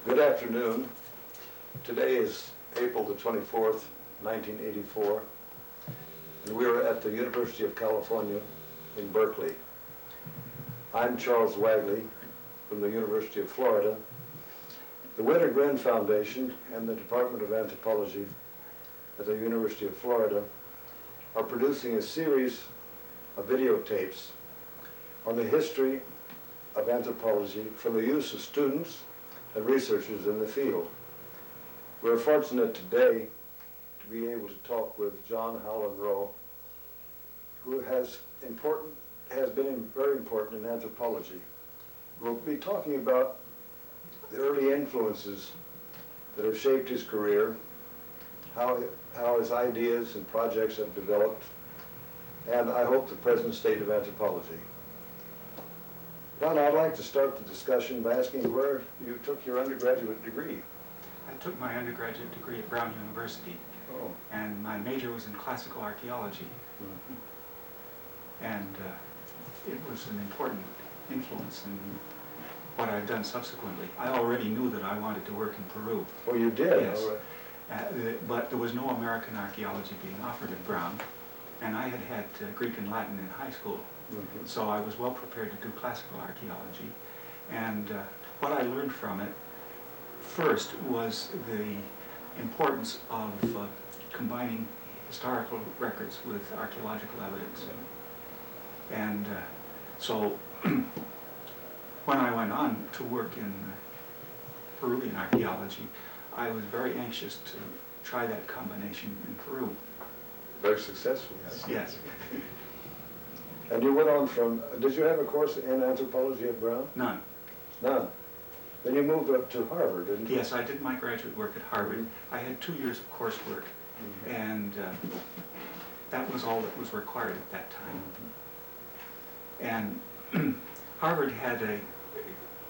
Good afternoon. Today is April the 24th, 1984, and we are at the University of California in Berkeley. I'm Charles Wagley from the University of Florida. The Wenner-Gren Foundation and the Department of Anthropology at the University of Florida are producing a series of videotapes on the history of anthropology for the use of students and researchers in the field. We're fortunate today to be able to talk with John Rowe, who has been very important in anthropology. We'll be talking about the early influences that have shaped his career, how his ideas and projects have developed, and I hope the present state of anthropology. John, I'd like to start the discussion by asking where you took your undergraduate degree. I took my undergraduate degree at Brown University, and my major was in classical archaeology. And it was an important influence in what I've done subsequently. I already knew that I wanted to work in Peru. Oh, you did? Yes. All right. But there was no American archaeology being offered at Brown, and I had Greek and Latin in high school. So I was well prepared to do classical archaeology. And what I learned from it first was the importance of combining historical records with archaeological evidence. And so when I went on to work in Peruvian archaeology, I was very anxious to try that combination in Peru. Very successful. Yes. And you went on from, did you have a course in anthropology at Brown? None. None. Then you moved up to Harvard, didn't you? Yes, I did my graduate work at Harvard. I had 2 years of coursework, and that was all that was required at that time. And Harvard had a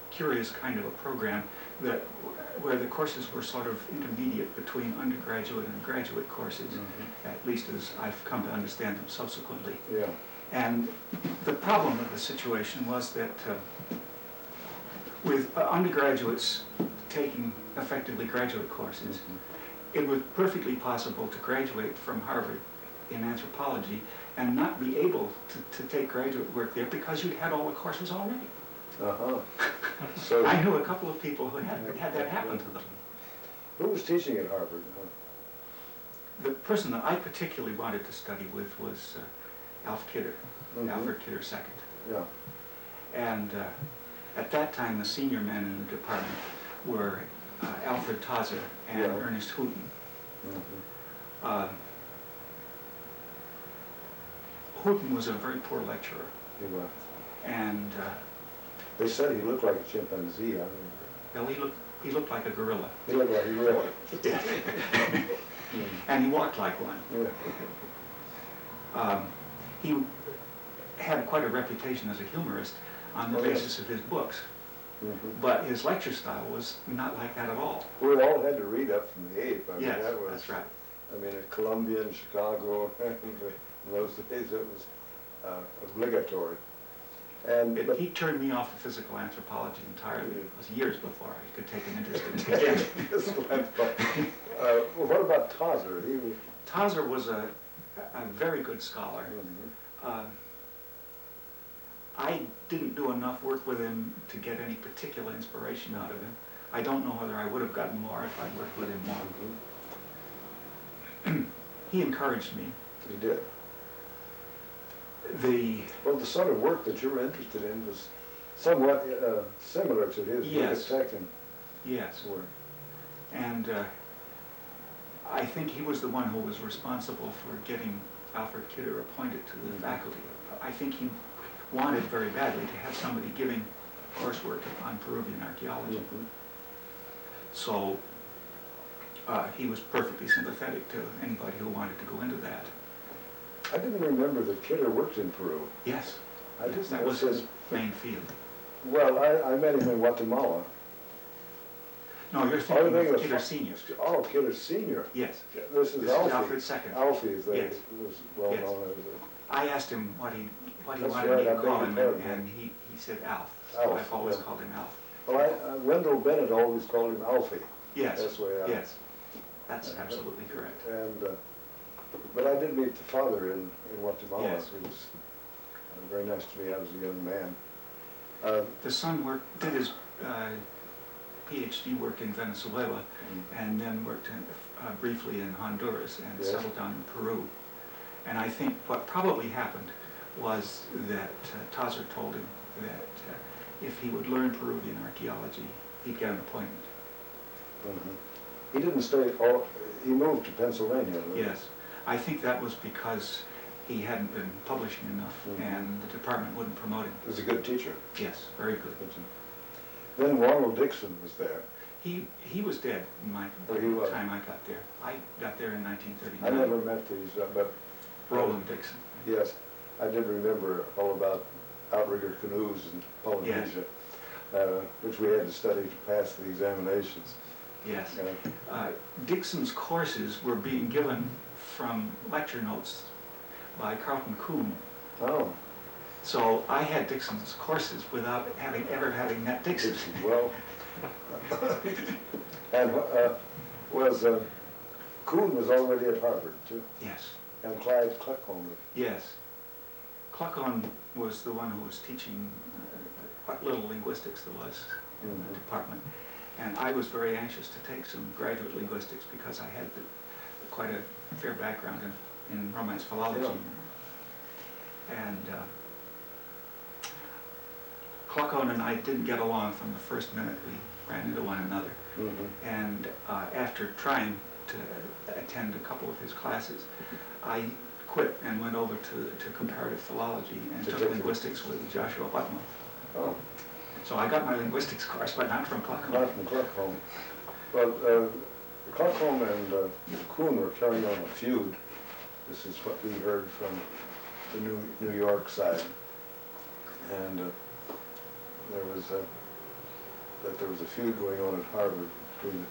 curious kind of a program where the courses were sort of intermediate between undergraduate and graduate courses, at least as I've come to understand them subsequently. Yeah. And the problem of the situation was that with undergraduates taking effectively graduate courses, it was perfectly possible to graduate from Harvard in anthropology and not be able to take graduate work there because you'd had all the courses already. So I knew a couple of people who had that happen to them. Who was teaching at Harvard? The person that I particularly wanted to study with was Alfred Kidder, Alfred Kidder II. Yeah. And at that time, the senior men in the department were Alfred Tazer and Ernest Houghton. Houghton was a very poor lecturer. He was. And they said he looked like a chimpanzee. Well, he looked like a gorilla. He looked like a gorilla. And he walked like one. Yeah. He had quite a reputation as a humorist on the basis of his books. But his lecture style was not like that at all. We all had to read up from the ape. Yes, that's right. I mean, at Columbia and Chicago, in those days it was obligatory. But he turned me off of physical anthropology entirely. It was years before I could take an interest in it again. Well, what about Tazer? Tazer was a very good scholar. I didn't do enough work with him to get any particular inspiration out of him. I don't know whether I would have gotten more if I'd worked with him more. He encouraged me. He did. Well, the sort of work that you were interested in was somewhat similar to his Yes. work. And I think he was the one who was responsible for getting Alfred Kidder appointed to the faculty. I think he wanted very badly to have somebody giving coursework on Peruvian archaeology. So he was perfectly sympathetic to anybody who wanted to go into that. I didn't remember that Kidder worked in Peru. Yes. Yes, that was his main field. Well, I met him in Guatemala. No, you're thinking of Kidder Sr. Oh, Kidder Sr. Yes. This is Alfie. Alfred II. Alfie was well known as I asked him what he That's wanted right, me to I call beg him, your pardon. and he said Alf. So Alf, I've always yeah. called him Alf. Well, Wendell Bennett always called him Alfie. Yes, That's the way yes, that's absolutely correct. And but I did meet the father in Guatemala. Yes. He was very nice to me. I was a young man. The son did his PhD work in Venezuela, and then worked briefly in Honduras and Yes. settled down in Peru. And I think what probably happened was that Tazer told him that if he would learn Peruvian archaeology, he'd get an appointment. He didn't stay. He moved to Pennsylvania. Yes, I think that was because he hadn't been publishing enough, and the department wouldn't promote him. He was a good teacher. Yes, very good. Then Ronald Dixon was there. He was dead in my time I got there. I got there in 1939. I never met these, but Roland Dixon. yes, I did remember all about outrigger canoes in Polynesia, which we had to study to pass the examinations. Yes. Dixon's courses were being given from lecture notes by Carlton Kuhn. Oh. So I had Dixon's courses without ever having met Dixon. Well, and Kuhn was already at Harvard too, Yes. and Clyde Cluckholm. Yes. Cluckholm was the one who was teaching what little linguistics there was in the department. And I was very anxious to take some graduate linguistics because I had quite a fair background in Romance philology. Yeah. And Cluckholm and I didn't get along from the first minute we ran into one another. And after trying to attend a couple of his classes, I quit and went over to comparative philology and took linguistics with Joshua Whatmo. Oh. So I got my linguistics course, but not from Cluckholm. Not from Cluckholm. Well, Cluckholm and Kuhn were carrying on a feud. This is what we heard from the New York side. And there was a feud going on at Harvard between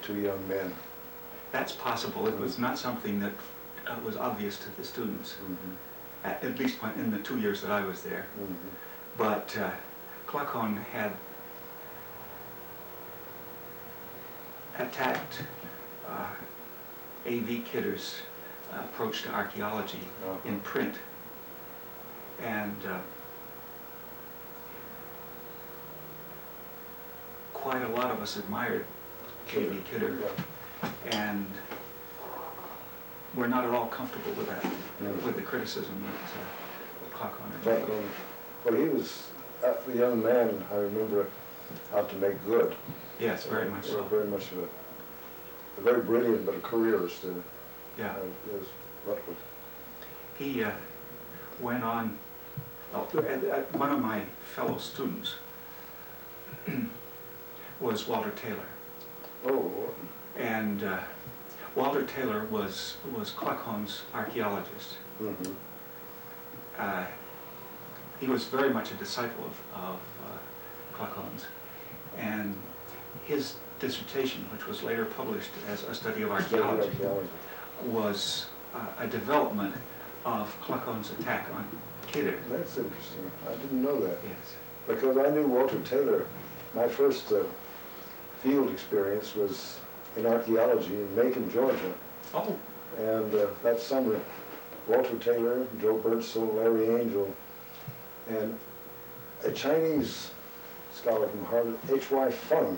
two young men. That's possible. It was not something that was obvious to the students, at least in the 2 years that I was there. But Cluckholm had attacked A.V. Kidder's approach to archaeology in print. And quite a lot of us admired A.V. Kidder, and we're not at all comfortable with that, with the criticism that Cluckholm had made. Well, he was a young man, I remember, out to make good. Yes, very much so. Very much a very brilliant, but a careerist. Yeah. He went on, one of my fellow students was Walter Taylor. Oh. And Walter Taylor was Cluckholm's archaeologist. He was very much a disciple of Cluckholm's, and his dissertation, which was later published as A Study of Archaeology, was a development of Cluckholm's attack on Kidder. That's interesting. I didn't know that. Yes. Because I knew Walter Taylor. My first field experience was in archaeology in Macon, Georgia. Oh. And that summer, Walter Taylor, Joe Birdsell, Larry Angel, and a Chinese scholar from Harvard, H.Y. Fung,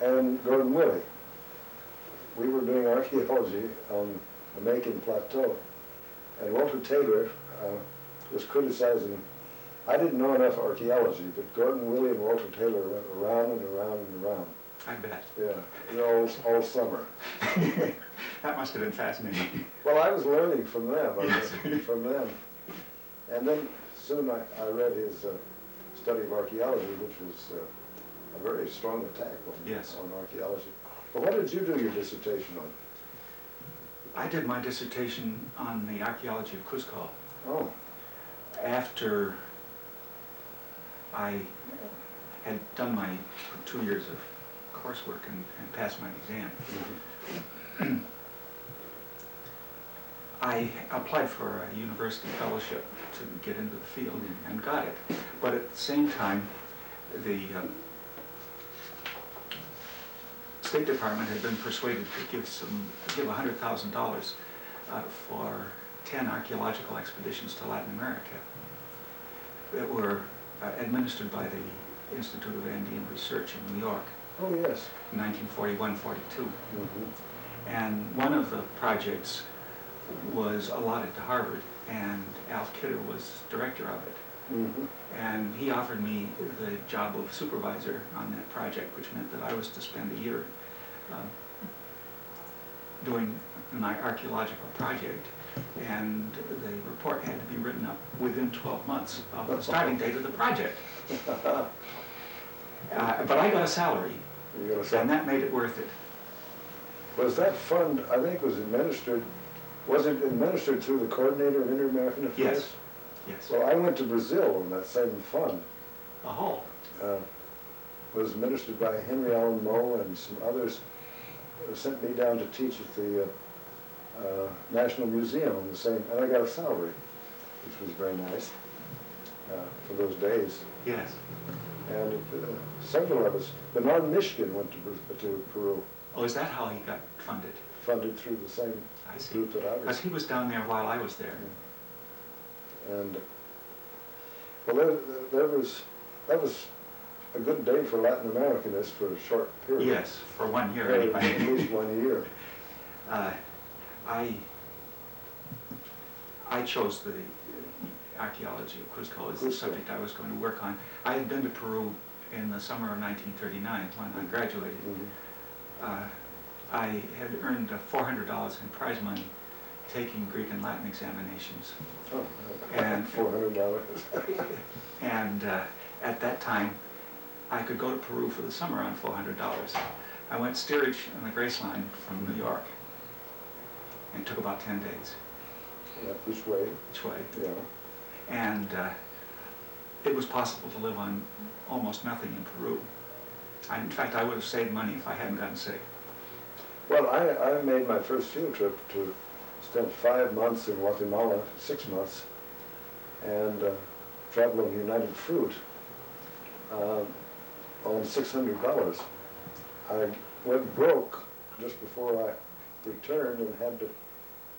and Gordon Willey. We were doing archaeology on the Macon Plateau, and Walter Taylor was criticizing. I didn't know enough archaeology, but Gordon Willey and Walter Taylor went around and around and around. I bet. Yeah, all summer. That must have been fascinating. Well, I was learning from them. Yes. From them. And then soon I read his study of archaeology, which was a very strong attack on archaeology. But what did you do your dissertation on? I did my dissertation on the archaeology of Cusco. Oh. After I had done my 2 years of coursework and passed my exam, I applied for a university fellowship to get into the field and got it. But at the same time, the State Department had been persuaded to give $100,000 for 10 archaeological expeditions to Latin America that were administered by the Institute of Andean Research in New York Oh, yes. in 1941-42. Mm-hmm. And one of the projects was allotted to Harvard, and Alf Kidder was director of it. Mm-hmm. And he offered me the job of supervisor on that project, which meant that I was to spend a year doing my archaeological project, and the report had to be written up within 12 months of the starting date of the project. But I got a salary, You got a and that made it worth it. Was that fund, I think, was it administered through the coordinator of Inter-American Affairs? Yes. Yes. Well, I went to Brazil on that same fund. Oh. Was administered by Henry Allen Moe and some others. Sent me down to teach at the National Museum on the same, and I got a salary, which was very nice for those days. Yes. And several of us, Bernard Michigan went to Peru, Oh, is that how he got funded? funded through the same I see. group that I Because was. he was down there while I was there. And well, that was a good day for Latin Americanists for a short period. Yes, for 1 year At anyway. least 1 year. I chose the archaeology of Cusco as the subject I was going to work on. I had been to Peru in the summer of 1939 when I graduated. Mm-hmm. I had earned $400 in prize money taking Greek and Latin examinations. Oh, And- $400. And at that time, I could go to Peru for the summer on $400. I went steerage on the Grace Line from New York, and it took about 10 days Yeah, which way? each way. Yeah. And it was possible to live on almost nothing in Peru. In fact, I would have saved money if I hadn't gotten sick. Well, I made my first field trip to spend 5 months in Guatemala, 6 months, and traveling United Fruit on $600. I went broke just before I returned and had to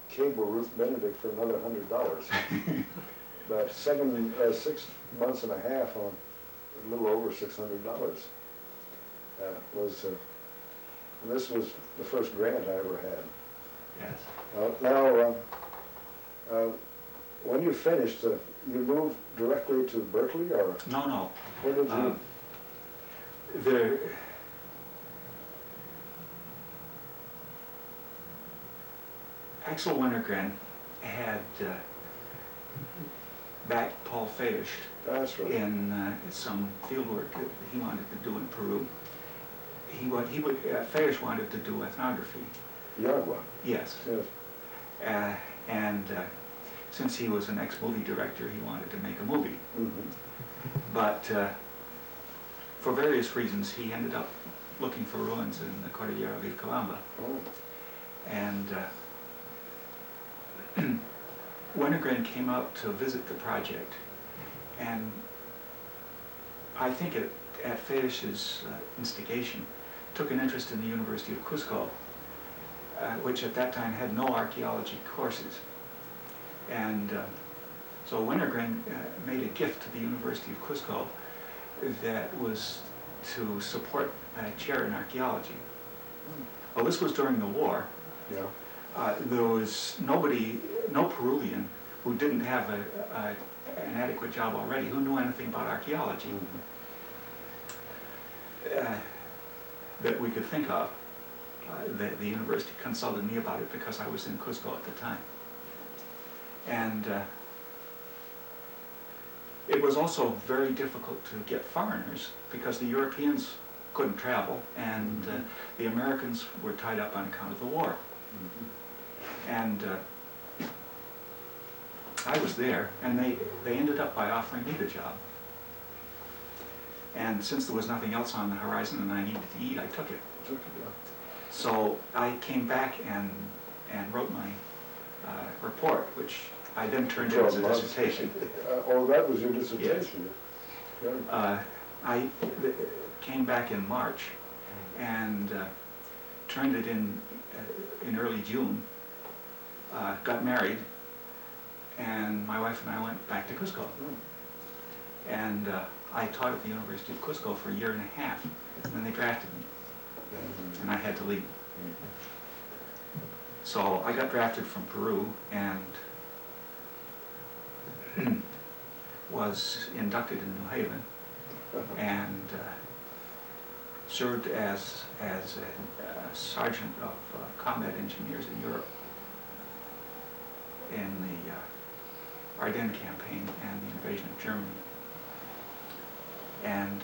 cable Ruth Benedict for another $100. But 6 months and a half on a little over $600 was, and this was the first grant I ever had. Yes. Now, when you finished, you moved directly to Berkeley, or No. where did you? Axel Wintergren had backed Paul Feisch That's right. in some field work that he wanted to do in Peru. Feisch wanted to do ethnography. Yagua. Yes. Yes. And since he was an ex-movie director, he wanted to make a movie. Mm-hmm. But for various reasons, he ended up looking for ruins in the Cordillera of Vilcabamba. Oh. And Wenner-Gren came out to visit the project, and I think at Feisch's instigation, took an interest in the University of Cusco, which at that time had no archaeology courses. And so Wenner-Gren made a gift to the University of Cusco that was to support a chair in archaeology. Well, this was during the war. Yeah. There was no Peruvian who didn't have an adequate job already, who knew anything about archaeology. Mm-hmm. That we could think of. The university consulted me about it because I was in Cusco at the time. And it was also very difficult to get foreigners because the Europeans couldn't travel, and the Americans were tied up on account of the war. Mm-hmm. And I was there, and they ended up by offering me the job. And since there was nothing else on the horizon and I needed to eat, I took it. So I came back and wrote my report, which I then turned in as a dissertation. Oh, that was your dissertation. I I came back in March and turned it in early June, got married, and my wife and I went back to Cusco. And I taught at the University of Cusco for a year and a half, and then they drafted me, and I had to leave. So I got drafted from Peru and was inducted in New Haven and served as a sergeant of combat engineers in Europe in the Ardennes campaign and the invasion of Germany. And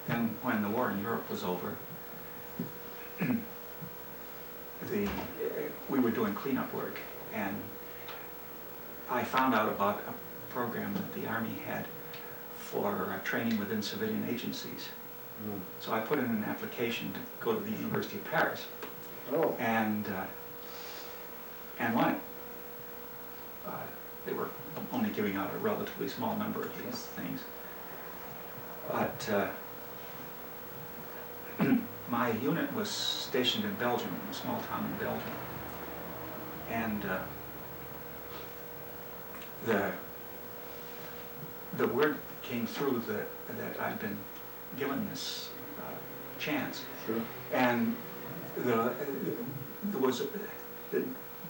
then when the war in Europe was over, we were doing cleanup work, and I found out about a program that the Army had for training within civilian agencies. So I put in an application to go to the University of Paris, and won it. They were only giving out a relatively small number of these things. But my unit was stationed in Belgium, a small town in Belgium. And the word came through that I'd been given this chance. Sure. And the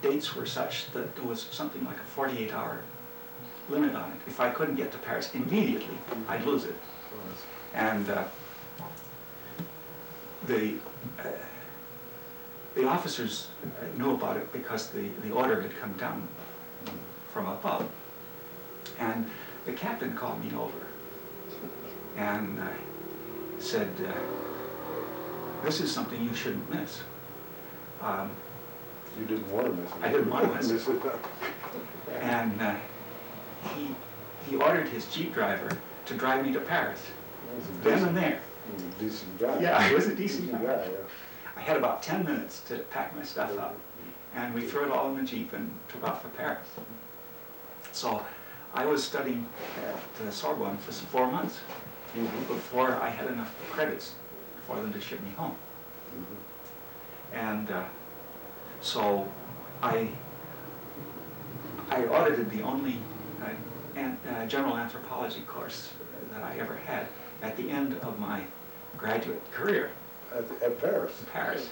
dates were such that there was something like a 48-hour limit on it. If I couldn't get to Paris immediately, I'd lose it. And the officers knew about it because the order had come down from above. And the captain called me over and said, this is something you shouldn't miss. You didn't want to miss it. I didn't want to miss it. And he ordered his Jeep driver to drive me to Paris, then and there. Decent guy. Yeah, he was a decent guy. Yeah. I had about 10 minutes to pack my stuff up, and we threw it all in the Jeep and took off for Paris. So I was studying at the Sorbonne for 4 months before I had enough credits for them to ship me home. And so I audited the only general anthropology course that I ever had at the end of my graduate career. At Paris? Paris.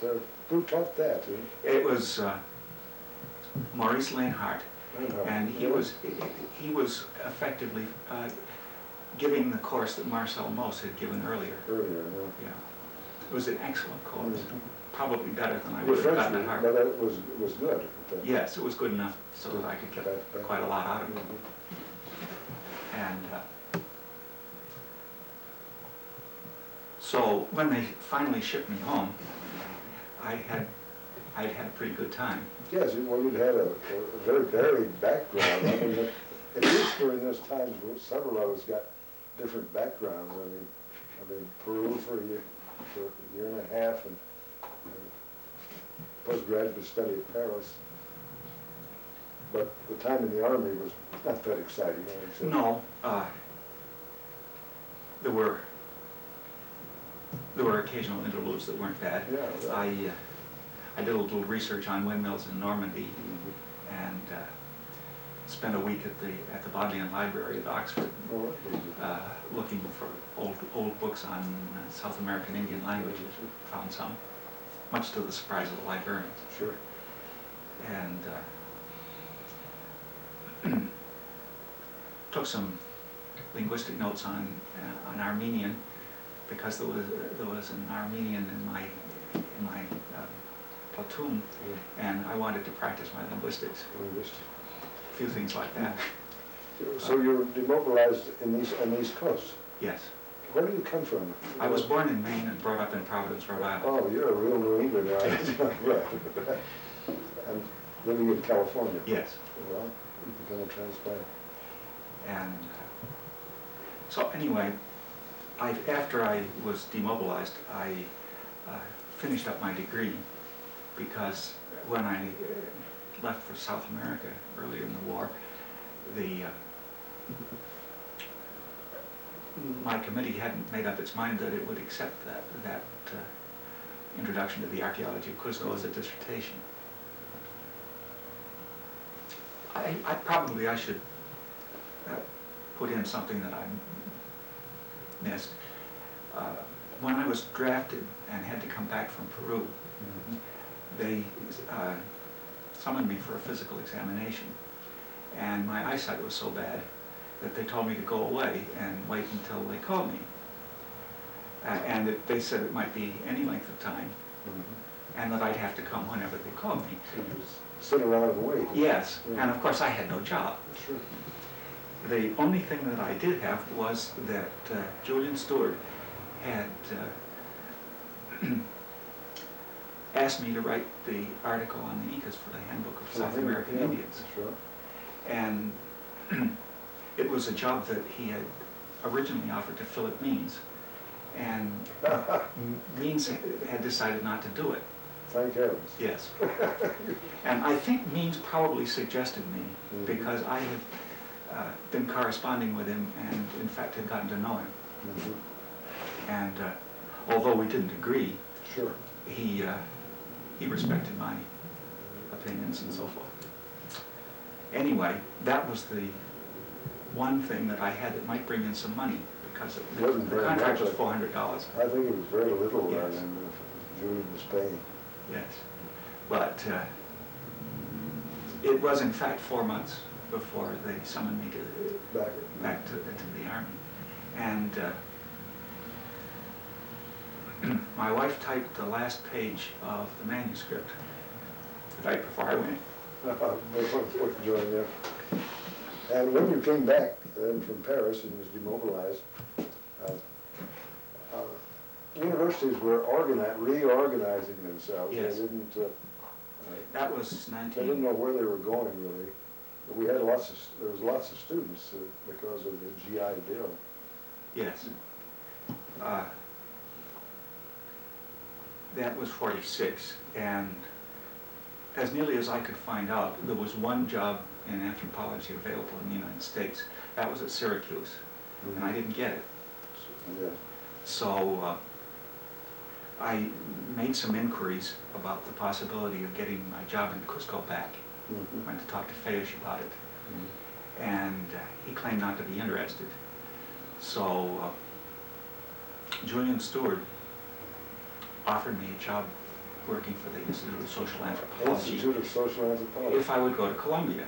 Who taught that? It was Maurice Linhart, and he was effectively giving the course that Marcel Mauss had given earlier. Yeah. It was an excellent course. Probably better than I would have gotten at Harvard. But it was good. Yes, it was good enough so that I could get quite a lot out of it. And so when they finally shipped me home, I'd had a pretty good time. Yes, well, you'd had a very varied background. I mean, at least during those times, several of us got different backgrounds. I mean, Peru for a year and a half, and postgraduate study at Paris. But the time in the Army was not that exciting. No, there were occasional interludes that weren't bad. Yeah, right. I did a little research on windmills in Normandy, and spent a week at the Bodleian Library at Oxford, looking for old books on South American Indian languages. Found some, much to the surprise of the librarians. Sure. And took some linguistic notes on Armenian, because there was an Armenian in my platoon, and I wanted to practice my linguistics. A few things like that. So you were demobilized on the East Coast? Yes. Where do you come from? I was born in Maine and brought up in Providence, Rhode Island. Oh, you're a real New Englander. Right. And living in California? Yes. Well, you became a transplant. And so anyway, after I was demobilized, I finished up my degree, because when I left for South America earlier in the war, my committee hadn't made up its mind that it would accept that introduction to the archaeology of Cusco as a dissertation. I should put in something that I missed. When I was drafted and had to come back from Peru, they summoned me for a physical examination, and my eyesight was so bad that they told me to go away and wait until they called me. And they said it might be any length of time, and that I'd have to come whenever they called me. So you just sit around and wait. Yes, and of course I had no job. Sure. The only thing that I did have was that Julian Stewart had asked me to write the article on the Incas for the Handbook of South American Indians. Sure. And it was a job that he had originally offered to Philip Means, and Means had decided not to do it. Thank heavens. Yes. And I think Means probably suggested me because I had been corresponding with him and in fact had gotten to know him. And although we didn't agree, Sure. he respected my opinions and so forth. Anyway, that was the one thing that I had that might bring in some money, because the contract was $400. I think it was very little Yes. than Julian was paying. Yes, but it was in fact 4 months before they summoned me back to the army. And my wife typed the last page of the manuscript the night before I went. And when you came back then from Paris and was demobilized, universities were reorganizing themselves. Yes. They didn't. That was They didn't know where they were going really. But we had there was lots of students because of the GI Bill. Yes. That was 46, and as nearly as I could find out, there was one job in anthropology available in the United States. That was at Syracuse, and I didn't get it. Yeah. So I made some inquiries about the possibility of getting my job in Cusco back. Went to talk to Fayush about it, and he claimed not to be interested. So Julian Stewart offered me a job working for the Institute of Social Anthropology. Institute of Social Anthropology. If I would go to Columbia.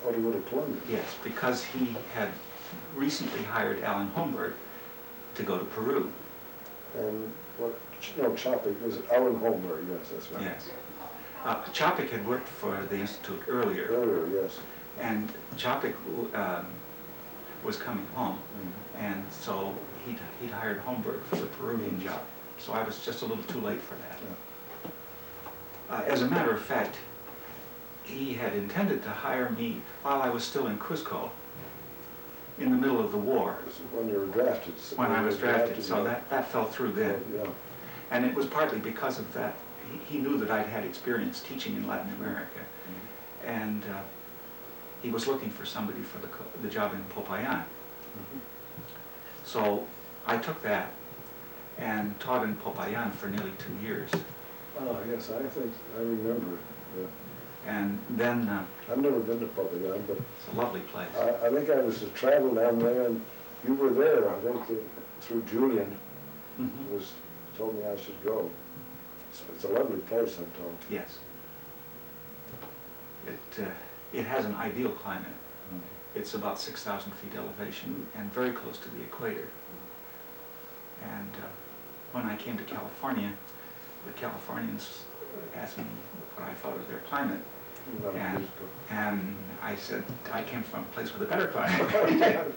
Oh, to go to Columbia? Yes, because he had recently hired Alan Holmberg to go to Peru. And what? No, Chopik was Alan Holmberg. Yes, that's right. Yes. Chopik had worked for the Institute earlier. Earlier, yes. And Chopik was coming home, and so he'd hired Holmberg for the Peruvian job. So I was just a little too late for that. Yeah. As a matter of fact, he had intended to hire me while I was still in Cusco, in the middle of the war. When you were drafted. When I was drafted, so that fell through then. Yeah. And it was partly because of that. He knew that I'd had experience teaching in Latin America, and he was looking for somebody for the job in Popayan. So I took that and taught in Popayan for nearly 2 years. Oh, yes, I think I remember. Yeah. And then... I've never been to Popayan, but... It's a lovely place. I think I was to travel down there, and you were there, I think, through Julian, told me I should go. It's a lovely place, I'm told. Yes. It has an ideal climate. It's about 6,000 feet elevation and very close to the equator. And when I came to California, the Californians asked me what I thought of their climate. And I said, I came from a place with a better climate.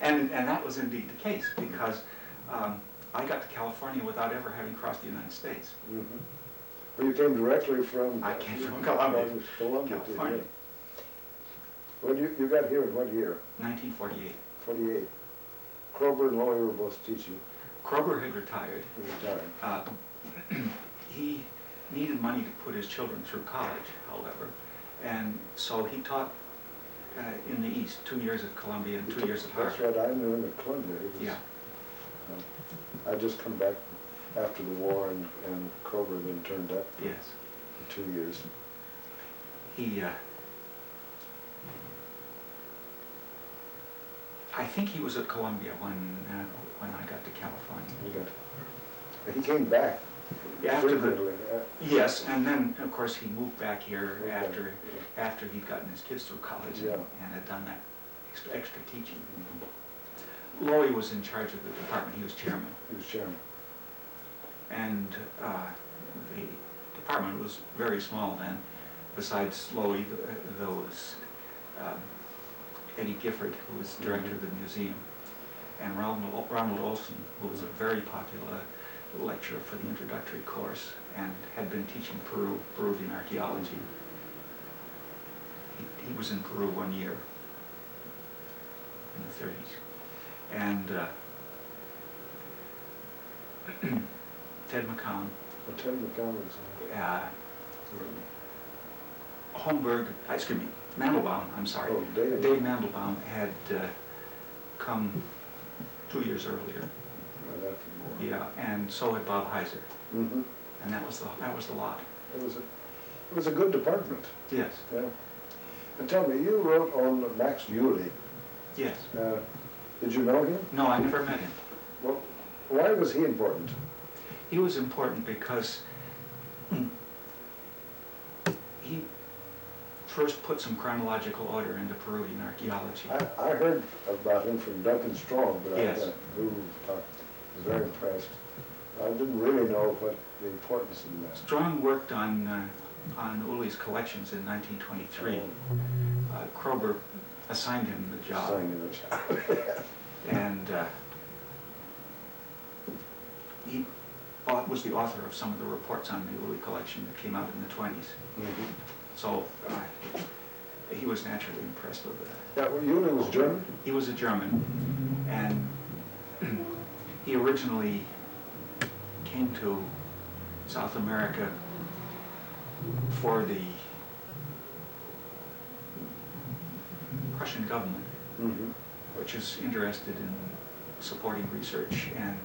and that was indeed the case, because I got to California without ever having crossed the United States. Well, you came directly from... I came from Columbia, California. Well, you got here in what year? 1948. 48. Kroeber and Laurie were both teaching. Kroeber had retired. He retired. He needed money to put his children through college, however, and so he taught in the East, 2 years at Columbia and 2 years at That's Harvard. right, I knew him at Columbia. He was, Yeah. I just come back after the war, and Kroger then turned up Yes. for 2 years. He, I think he was at Columbia when I got to California. He came back After the, frequently. yes, and then of course he moved back here Okay. after he'd gotten his kids through college Yeah. and had done that extra teaching. Laurie was in charge of the department. He was chairman, He was chairman. and the department was very small then. Besides Laurie, there was Eddie Gifford, who was director of the museum, and Ronald Olson, who was a very popular lecturer for the introductory course and had been teaching Peruvian archaeology. He was in Peru 1 year in the 30s. And Ted McCown, Ted McCown was Holmberg, excuse me, Mandelbaum, I'm sorry. Oh, Dave. Dave Mandelbaum had come 2 years earlier. right after the war. Yeah, and so had Bob Heiser, Mm-hmm. and that was the lot. It was a good department. Yes, Yeah. And tell me, you wrote on Max Yulee. yes. Did you know him? No, I never met him. Well, why was he important? He was important because he first put some chronological order into Peruvian archaeology. I heard about him from Duncan Strong, but Yes. who was very impressed. I didn't really know what the importance of that. Strong worked on Uli's collections in 1923. Kroeber assigned him the job, and he was the author of some of the reports on the Uli collection that came out in the 20s. Mm-hmm. So he was naturally impressed with it. Yeah, well, Yulee was German? He was a German, and he originally came to South America for the Prussian government, Mm-hmm. which is interested in supporting research and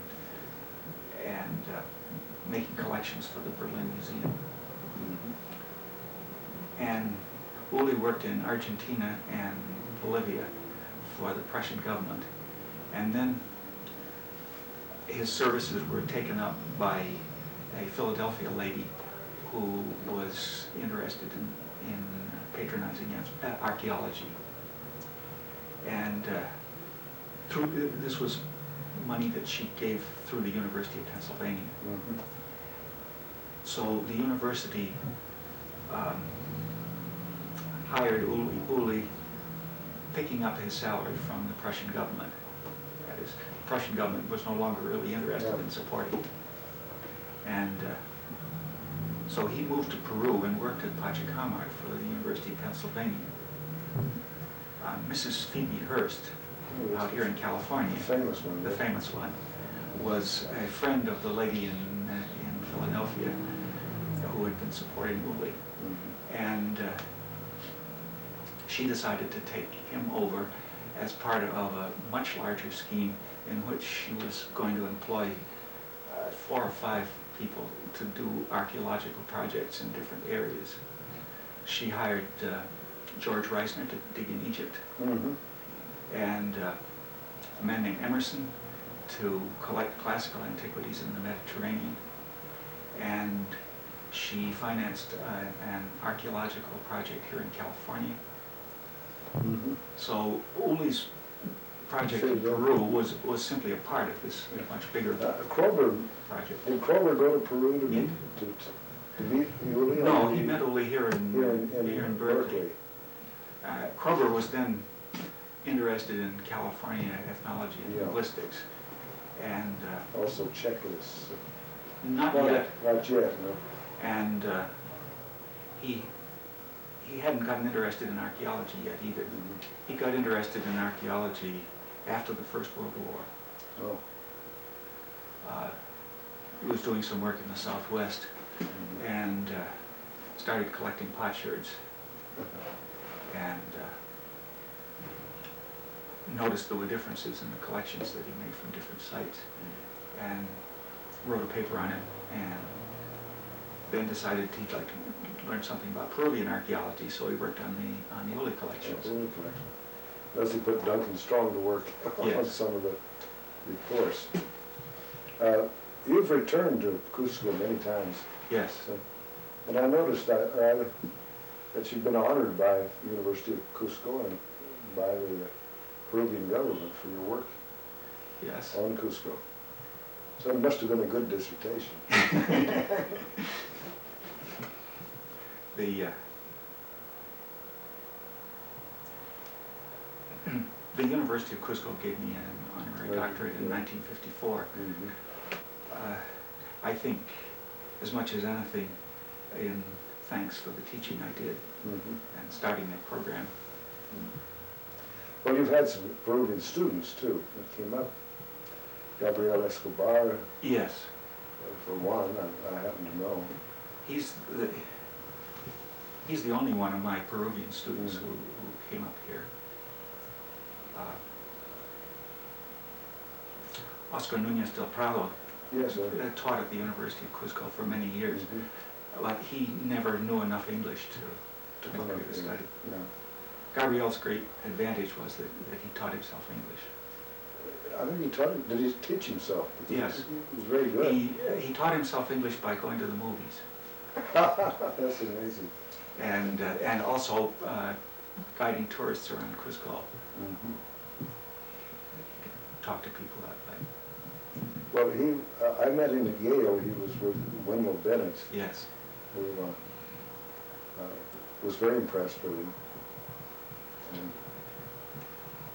making collections for the Berlin Museum. And Uli worked in Argentina and Bolivia for the Prussian government, and then his services were taken up by a Philadelphia lady who was interested in patronizing archaeology. And this was money that she gave through the University of Pennsylvania. Mm-hmm. So the university hired Uli, picking up his salary from the Prussian government. That is, the Prussian government was no longer really interested in supporting him. And so he moved to Peru and worked at Pachacamac for the University of Pennsylvania. Mrs. Phoebe Hearst, out here in California, The famous one. the famous one, was a friend of the lady in Philadelphia who had been supporting Uli. Mm-hmm. And she decided to take him over as part of a much larger scheme in which she was going to employ 4 or 5 people to do archaeological projects in different areas. She hired George Reisner to dig in Egypt, Mm-hmm. and a man named Emerson to collect classical antiquities in the Mediterranean. And she financed an archaeological project here in California. Mm-hmm. So Uli's project in Peru was simply a part of this much bigger Kroeber, project. did Kroeber go to Peru to Yeah. meet, to meet Yulee? No, he met Uli here here in Berkeley. Kroeber was then interested in California ethnology and Yeah. linguistics, and Also checklists. not No, yet. Not yet, no. And he hadn't gotten interested in archaeology yet either. Mm-hmm. He got interested in archaeology after the First World War. Oh. He was doing some work in the Southwest Mm-hmm. and started collecting potsherds. And noticed there were differences in the collections that he made from different sites, and wrote a paper on it, and then decided he'd like to learn something about Peruvian archaeology, so he worked on the early collections. Thus he put Duncan Strong to work on Yes. some of the reports. You've returned to Cusco many times. Yes. So, and I noticed that you've been honored by the University of Cusco and by the Peruvian government for your work Yes. on Cusco. So it must have been a good dissertation. The University of Cusco gave me an honorary doctorate in 1954. I think, as much as anything, in thanks for the teaching I did and starting that program. Well, you've had some Peruvian students, too, that came up. Gabriel Escobar, Yes. for one, I happen to know. He's the only one of my Peruvian students who came up here. Oscar Núñez del Prado Yes, sir. taught at the University of Cusco for many years, but he never knew enough English to come here to study. Yeah. Gabriel's great advantage was that he taught himself English. I think he taught him, did he teach himself? Yes. He was very good. He taught himself English by going to the movies. That's amazing. And also guiding tourists around Cusco. Talk to people that way. Well, I met him at Yale. He was with Wendell Bennett, Yes. who was very impressed with him. And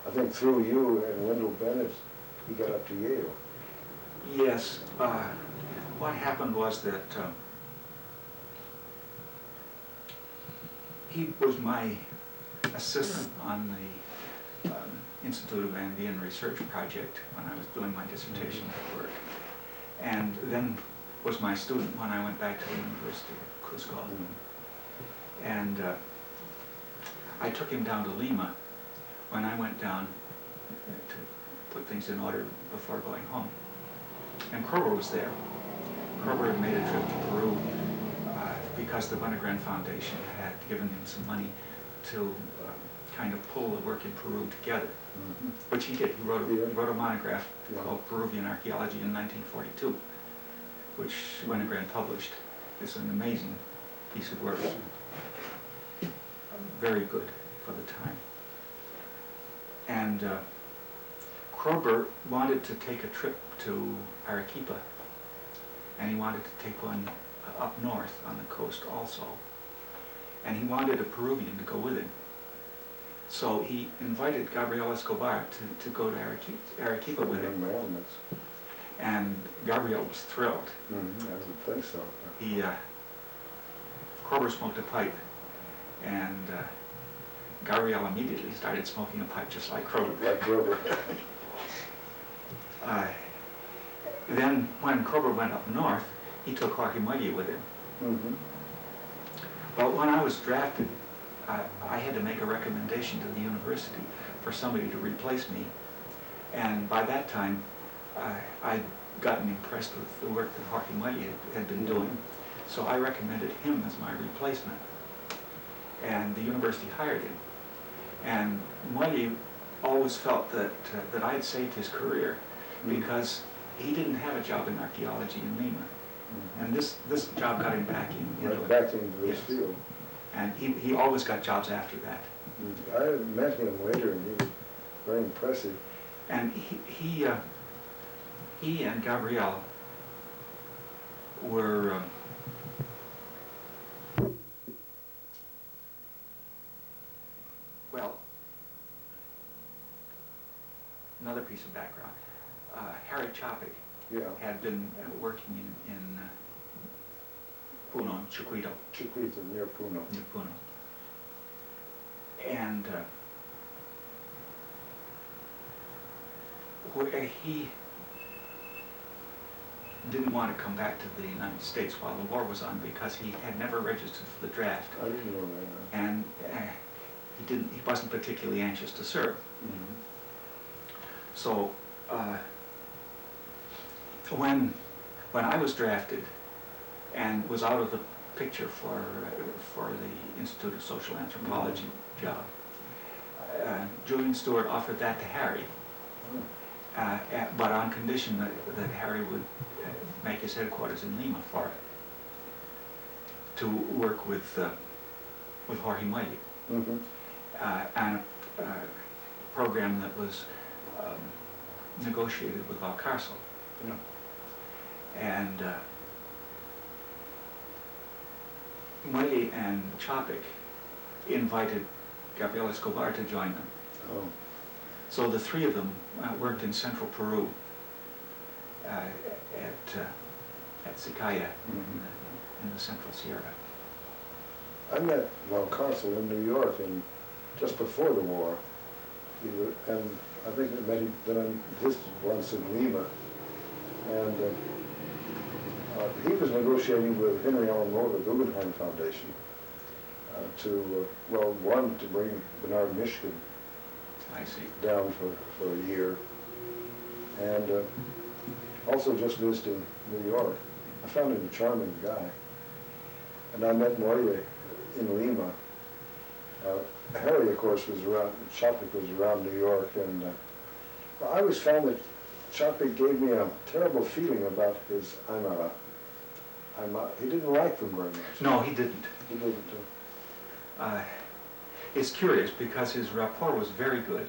I think through you and Wendell Bennett, he got up to Yale. Yes. What happened was that he was my assistant on the Institute of Andean Research project when I was doing my dissertation work, and then was my student when I went back to the University of Cusco. And I took him down to Lima when I went down to put things in order before going home. And Kroeber was there. Kroeber had made a trip to Peru because the Wenner-Gren Foundation had given him some money to kind of pull the work in Peru together, which he did. He wrote a monograph called Peruvian Archaeology in 1942, which Wenner-Gren published. It's an amazing piece of work. Very good for the time. And Kroeber wanted to take a trip to Arequipa, and he wanted to take one up north on the coast also. And he wanted a Peruvian to go with him. So he invited Gabriel Escobar to go to Arequipa with him. And Gabriel was thrilled. I would think so. Kroeber smoked a pipe, and Gabriel immediately started smoking a pipe just like Kroeber. Like Kroeber. Then when Kroeber went up north, he took Jorge Muelle with him. But when I was drafted, I had to make a recommendation to the university for somebody to replace me. And by that time, I'd gotten impressed with the work that Jorge Muelle had been doing. So I recommended him as my replacement. And the university hired him. And Muelle always felt that I had saved his career because he didn't have a job in archaeology in Lima. And this job got him back into this field. And he always got jobs after that. I met him later, and he was very impressive. And he and Gabriel were well, another piece of background. Harry Chapik had been working in Puno, Chiquito. Chiquito, near Puno. Near Puno. And he didn't want to come back to the United States while the war was on because he had never registered for the draft. I didn't know that. And he wasn't particularly anxious to serve. So when I was drafted and was out of the picture for the Institute of Social Anthropology job, Julian Stewart offered that to Harry, but on condition that Harry would make his headquarters in Lima for it, to work with Jorge Maile, and a program that was negotiated with Valcarcel. Yeah. And Maile and Chapik invited Gabriel Escobar to join them. Oh. So the three of them worked in central Peru at Sicaya in the Central Sierra. I met Valcarcel in New York just before the war, and I think I met him, then I visited once in Lima, and he was negotiating with Henry Allen Moe, the Wenner-Gren Foundation, one, to bring Bernard Mischkin down for a year, and also just visiting New York. I found him a charming guy, and I met Moye in Lima. Harry, of course, was around, Chapik was around New York, and I always found that Chapik gave me a terrible feeling about his Aymara. He didn't like them very much. No, he didn't. He didn't. It's curious because his rapport was very good.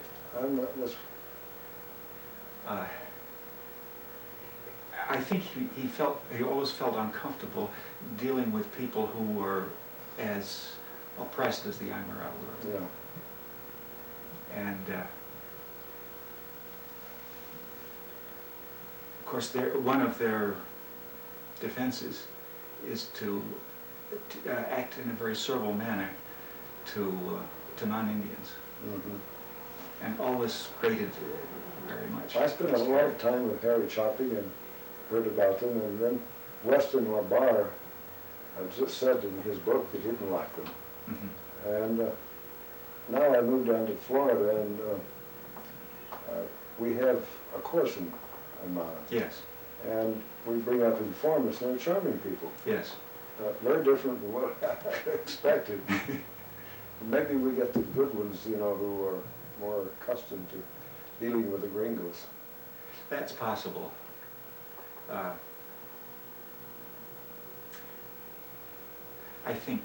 I think he always felt uncomfortable dealing with people who were as oppressed as the Aymara were. Yeah. And of course, one of their defenses is to act in a very servile manner to non-Indians. And all this grated very much. I spent a lot of time with Harry Chapik and heard about them, and then Weston LaBarre just said in his book that he didn't like them. And now I moved down to Florida, and we have a course in Aymara. Yes. And we bring up informants, and they're charming people. Yes. Very different from what I expected. Maybe we get the good ones, who are more accustomed to dealing with the gringos. That's possible. I think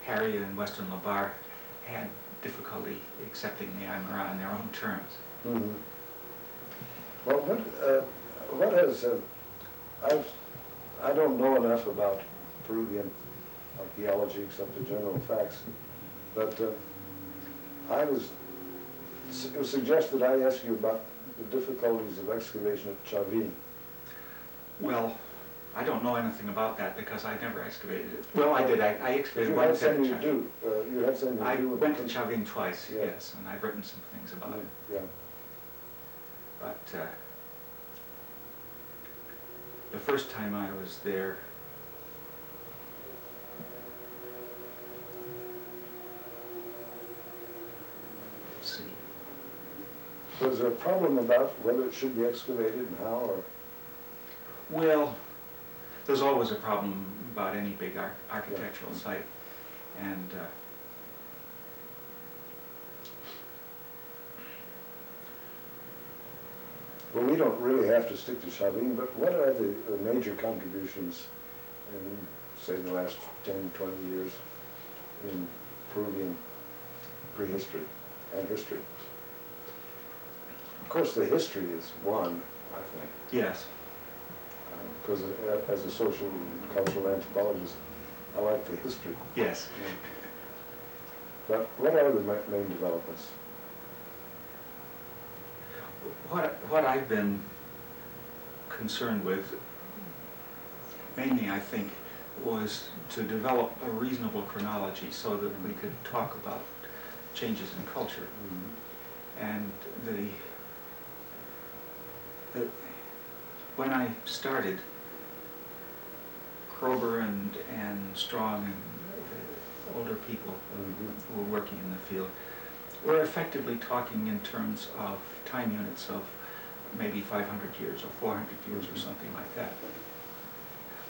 Harry and Weston LaBarre had difficulty accepting the Aymara on their own terms. Well, what has I don't know enough about Peruvian archaeology except the general facts, but it was suggested I ask you about the difficulties of excavation at Chavin. Well, I don't know anything about that because I never excavated it. Well, I did. I excavated You one had pit at something to Chavin. do. You had something to I do with went to Chavin twice, Yeah. yes, and I've written some things about it. Yeah. But the first time I was there, let's see. Was there a problem about whether it should be excavated and how, or? Well, there's always a problem about any big architectural site, and Well, we don't really have to stick to Chavin, but what are the major contributions in, say, the last 10, 20 years in Peruvian prehistory and history? Of course, the history is one, I think. yes. Because as a social and cultural anthropologist, I like the history. Yes. But what are the main developments? What I've been concerned with, mainly I think, was to develop a reasonable chronology so that we could talk about changes in culture. And when I started, Krober and Strong and the older people who were working in the field we're effectively talking in terms of time units of maybe 500 years or 400 years or something like that.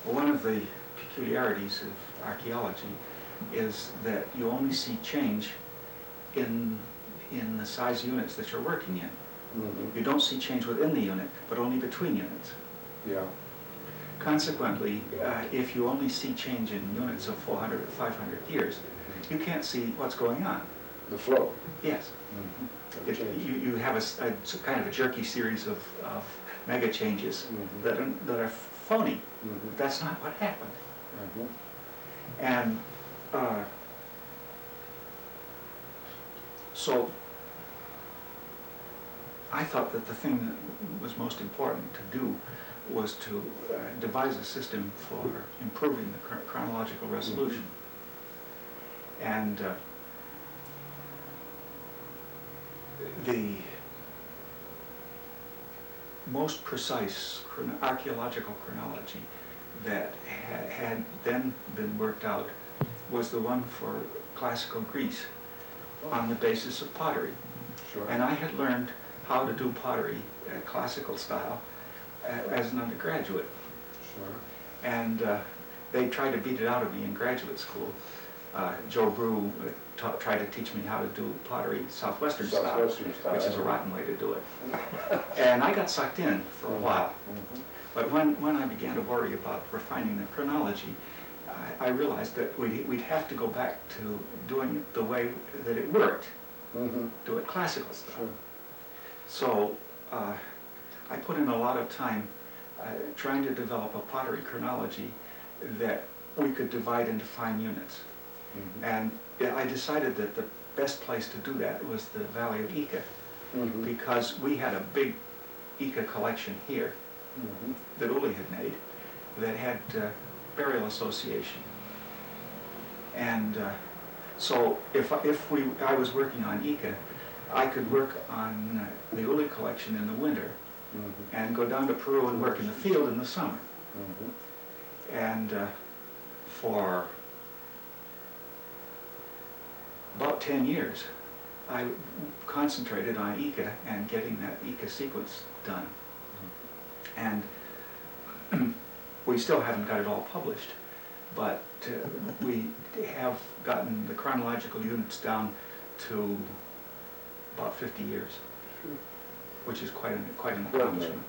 Well, one of the peculiarities of archaeology is that you only see change in the size units that you're working in. You don't see change within the unit, but only between units. Yeah. Consequently, if you only see change in units of 400 or 500 years, you can't see what's going on. The flow. Yes. You have a kind of a jerky series of mega changes that are phony. That's not what happened. And so I thought that the thing that was most important to do was to devise a system for improving the chronological resolution. And the most precise archaeological chronology that had then been worked out was the one for classical Greece on the basis of pottery. Sure. And I had learned how to do pottery classical style as an undergraduate. Sure. And they tried to beat it out of me in graduate school. Joe Brew tried to teach me how to do pottery Southwestern style, which is a rotten way to do it. And I got sucked in for a while. But when I began to worry about refining the chronology, I realized that we'd have to go back to doing it the way that it worked, do it classical style. Sure. So I put in a lot of time trying to develop a pottery chronology that we could divide into fine units. And I decided that the best place to do that was the Valley of Ica, because we had a big Ica collection here that Uli had made that had burial association. And so if I was working on Ica, I could work on the Uli collection in the winter and go down to Peru and work in the field in the summer. And for about 10 years, I concentrated on Ica and getting that Ica sequence done. And we still haven't got it all published, but we have gotten the chronological units down to about 50 years, which is quite an accomplishment.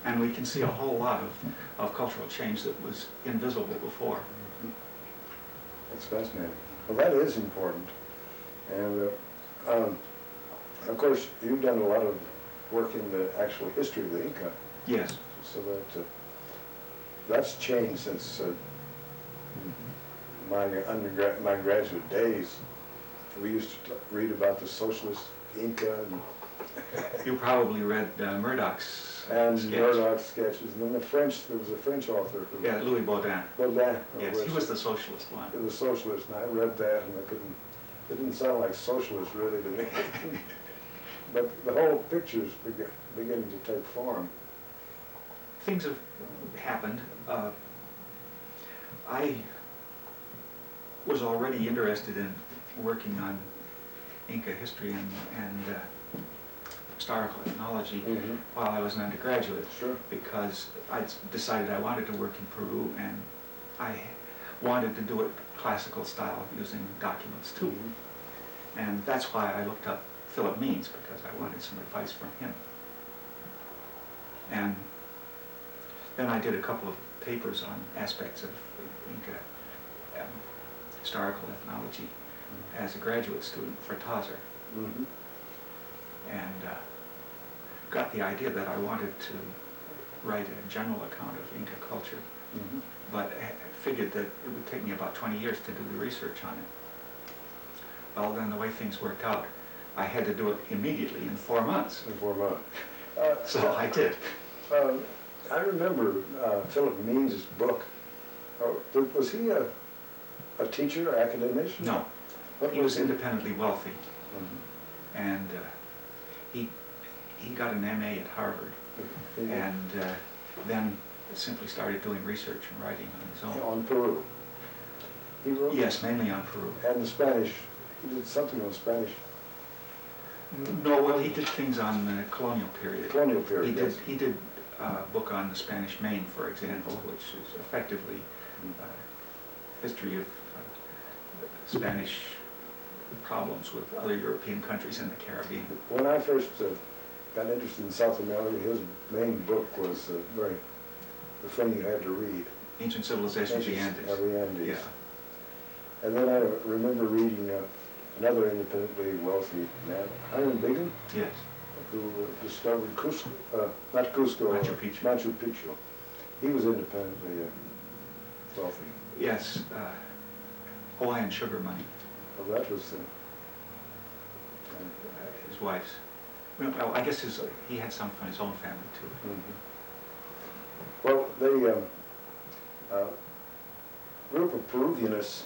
And we can see a whole lot of cultural change that was invisible before. That's fascinating. Well, that is important. And of course, you've done a lot of work in the actual history of the Inca. Yes. So that that's changed since my graduate days. We used to read about the socialist Inca and you probably read Murdoch's sketch. Murdoch's sketches, and then the French. There was a French author who. Yeah, Louis Baudin. Baudin. Yes, he was the socialist one. He was a socialist, and I read that, and it didn't sound like socialist really to me. But the whole picture's beginning to take form. Things have happened. I was already interested in working on Inca history and historical ethnology while I was an undergraduate. Sure. Because I decided I wanted to work in Peru, and I wanted to do it classical style using documents too. And that's why I looked up Philip Means, because I wanted some advice from him. And then I did a couple of papers on aspects of Inca historical ethnology as a graduate student for Tazer. And got the idea that I wanted to write a general account of Inca culture, but figured that it would take me about 20 years to do the research on it. Well, then the way things worked out, I had to do it immediately in 4 months. In 4 months. So I did. I remember Philip Means' book. Was he a teacher or academician? No. He was independently wealthy. And he got an MA at Harvard, and then simply started doing research and writing on his own. On Peru. He wrote? Yes, mainly on Peru. And the Spanish He did something on Spanish. No, well, he did things on the colonial period. Colonial period, yes. He did a book on the Spanish Maine, for example, which is effectively history of Spanish problems with other European countries in the Caribbean. When I first got interested in South America, his main book was the thing you had to read. Ancient Civilization of the Andes. Of the Andes. Yeah. And then I remember reading another independently wealthy man, Hiram Bingham, Yes. who discovered Cusco, not Cusco, Machu Picchu. Machu Picchu. He was independently wealthy. Yes. Hawaiian sugar money. Well, that was His wife's. Well, I guess he had some from his own family too. Well, the group of Peruvianists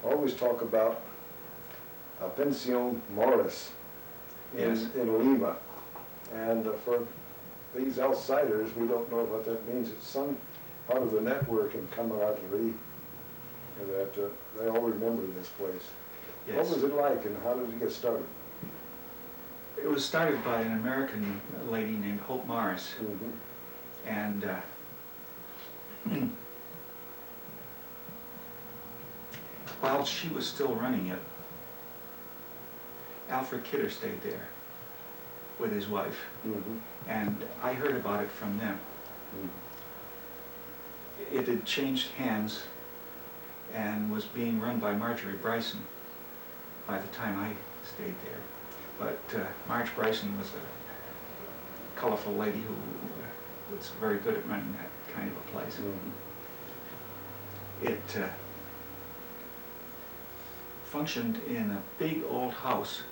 always talk about Pension Morris Yes. in Lima. And for these outsiders, we don't know what that means. It's some part of the network in camaraderie that they all remember this place. Yes. What was it like and how did it get started? It was started by an American lady named Hope Morris. And while she was still running it, Alfred Kidder stayed there with his wife. And I heard about it from them. It had changed hands and was being run by Marge Bryson by the time I stayed there. But Marge Bryson was a colorful lady who was very good at running that kind of a place. It functioned in a big old house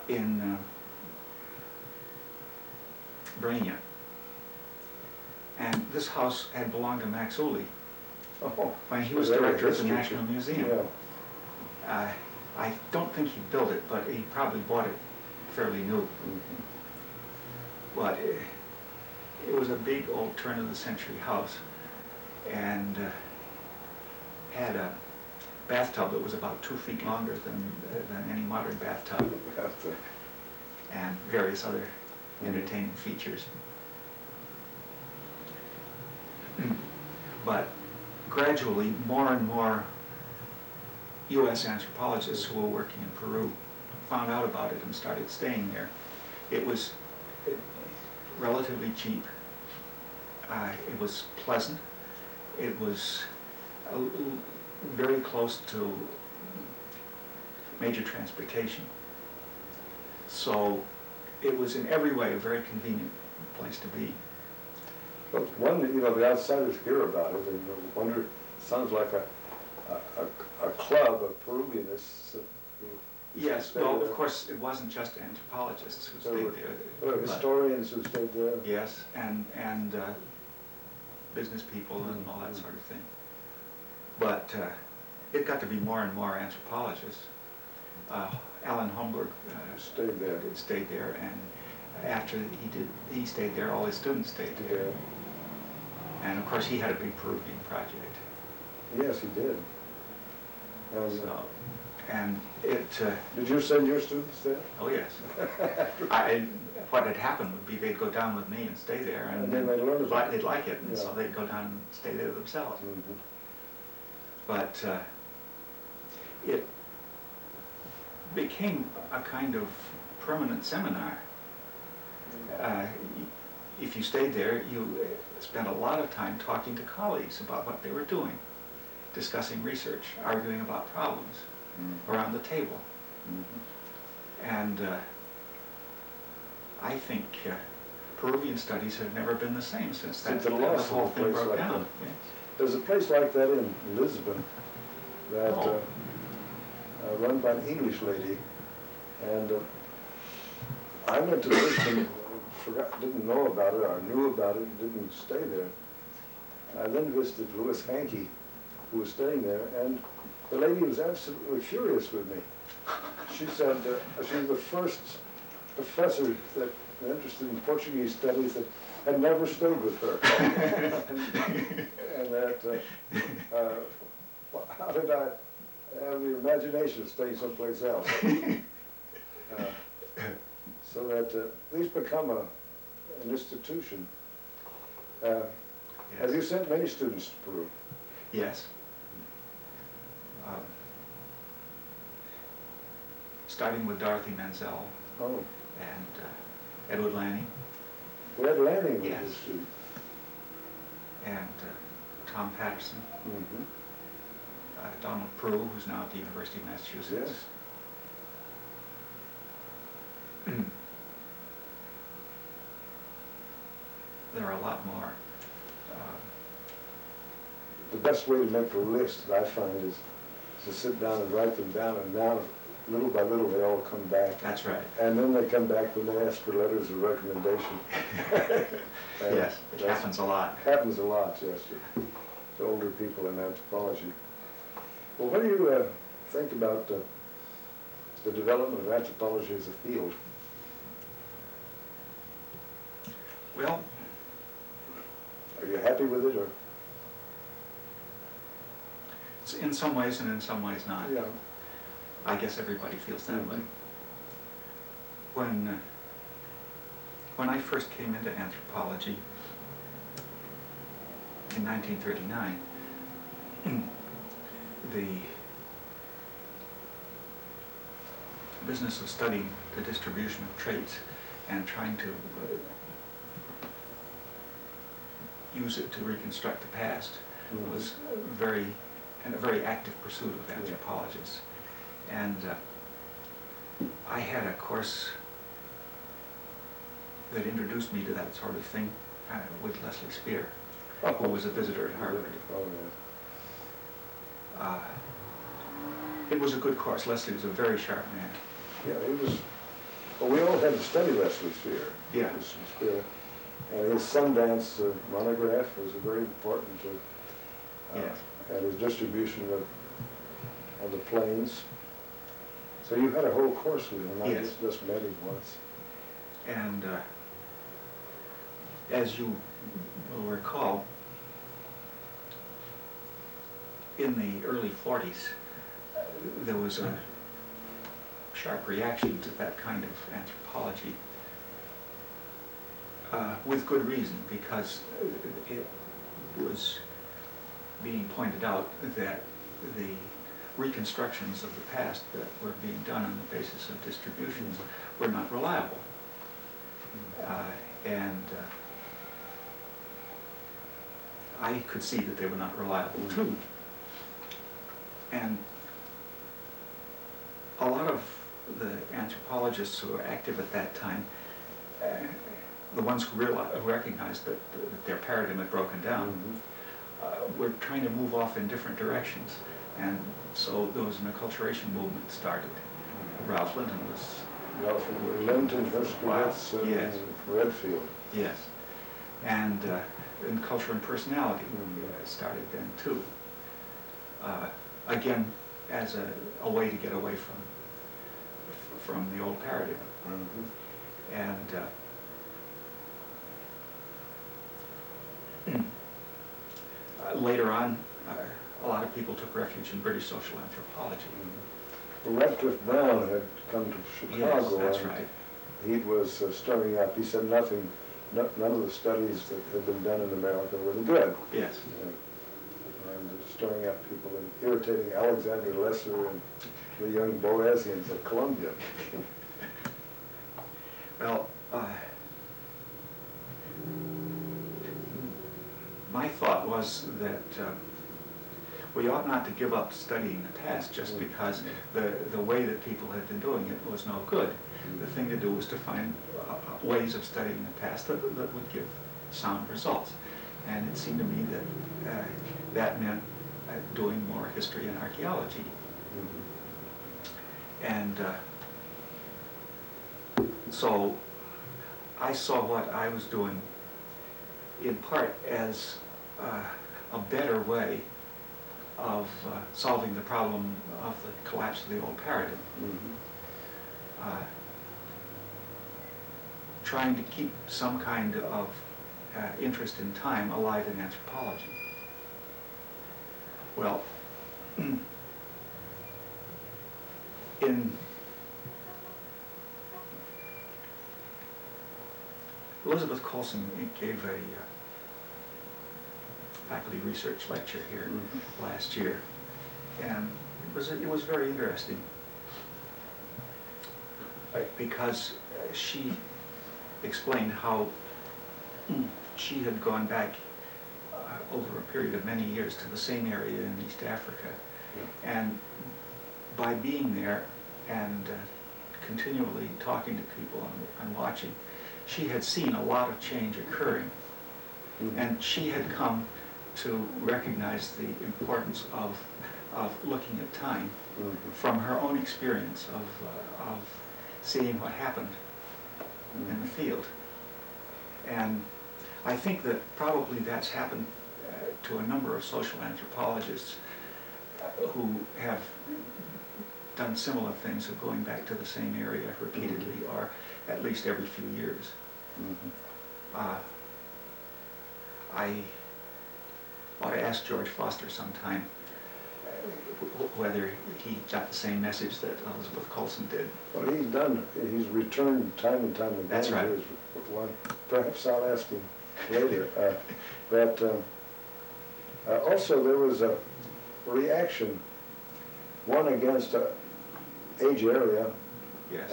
in Brainia. And this house had belonged to Max Uli when he was director of the National Museum. I don't think he built it, but he probably bought it fairly new. But it was a big old turn-of-the-century house and had a bathtub that was about 2 feet longer than any modern bathtub, and various other entertaining features. But gradually, more and more U.S. anthropologists who were working in Peru found out about it and started staying there. It was relatively cheap. It was pleasant. It was very close to major transportation. So it was in every way a very convenient place to be. But one, the outsiders hear about it and wonder, it sounds like a club of Peruvianists. Yes, well, of course, it wasn't just anthropologists who stayed there. There were historians who stayed there. Yes, and business people and all that sort of thing. But it got to be more and more anthropologists. Alan Homburg stayed there, and after he stayed there, all his students stayed there. Yeah. And of course, he had a big Peruvian project. Yes, he did. And it... did you send your students there? Oh, yes. What had happened would be they'd go down with me and stay there, and then they'd learn about it. They'd like it, and so they'd go down and stay there themselves. But it became a kind of permanent seminar. If you stayed there, you spent a lot of time talking to colleagues about what they were doing, discussing research, arguing about problems around the table. And I think Peruvian studies have never been the same since the whole thing broke down. Yes. There's a place like that in Lisbon that run by an English lady, and I went to Lisbon, didn't know about it, or knew about it, didn't stay there. I then visited Louis Hankey, who was staying there, and the lady was absolutely furious with me. She said she's the first professor that interested in Portuguese studies that had never stayed with her. and that, how did I The imagination is staying someplace else. So that these become an institution. Yes. Have you sent many students to Peru? Yes. Starting with Dorothy Menzel Oh, and Edward Lanning Red Lanning was Yes. a student. and Tom Patterson, Mm-hmm. Donald Peru, who's now at the University of Massachusetts. Yes. There are a lot more. The best way to make a list, I find, is to sit down and write them down, and now, little by little, they all come back. That's right. And then they come back when they ask for letters of recommendation. And Yes, it that's- happens a lot. Happens a lot, yes, to older people in anthropology. Well, what do you think about the development of anthropology as a field? Well, Are you happy with it, or? it's in some ways and in some ways not. Yeah. I guess everybody feels that way. When I first came into anthropology in 1939, the business of studying the distribution of traits and trying to use it to reconstruct the past was a very active pursuit of anthropologists. And I had a course that introduced me to that sort of thing with Leslie Spear, who was a visitor at Harvard. Oh, It was a good course. Leslie was a very sharp man. yeah. He was, well, we all had to study Leslie Spear. Yeah. Mr. Spear. And his Sundance monograph was very important to, Yes. and his distribution of the plains. So you had a whole course with him, not Yes. just met him once. And as you will recall, in the early 40s, there was a sharp reaction to that kind of anthropology, with good reason, because it was being pointed out that the reconstructions of the past that were being done on the basis of distributions were not reliable. And I could see that they were not reliable too. And a lot of the anthropologists who were active at that time, the ones who recognized that their paradigm had broken down, were trying to move off in different directions. And so there was an acculturation movement started. Ralph Linton was... Ralph Linton, Herskowitz, and Yes. Redfield. Yes. And Culture and Personality started then too. Again, as a way to get away from the old paradigm. And later on, a lot of people took refuge in British social anthropology. Well, Radcliffe Brown had come to Chicago. Yes, that's and right. He was stirring up. He said none of the studies that had been done in America were any good. Yes. And stirring up people and irritating Alexander Lesser and the young Boasians at Columbia. Well, my thought was that we ought not to give up studying the past just because the way that people had been doing it was no good. The thing to do was to find ways of studying the past that would give sound results. And it seemed to me that that meant doing more history and archaeology. And so I saw what I was doing in part as a better way of solving the problem of the collapse of the old paradigm. Trying to keep some kind of interest in time alive in anthropology. Well, in Elizabeth Colson gave a faculty research lecture here last year, and it was very interesting because she explained how she had gone back over a period of many years to the same area in East Africa, and by being there and continually talking to people and watching, she had seen a lot of change occurring, and she had come to recognize the importance of looking at time from her own experience of seeing what happened in the field. And I think that probably that's happened to a number of social anthropologists who have done similar things of going back to the same area repeatedly or at least every few years. I ought to ask George Foster sometime whether he got the same message that Elizabeth Colson did. Well, he's returned time and time again. That's right. Perhaps I'll ask him later. But also there was a reaction, one against age area. Yes.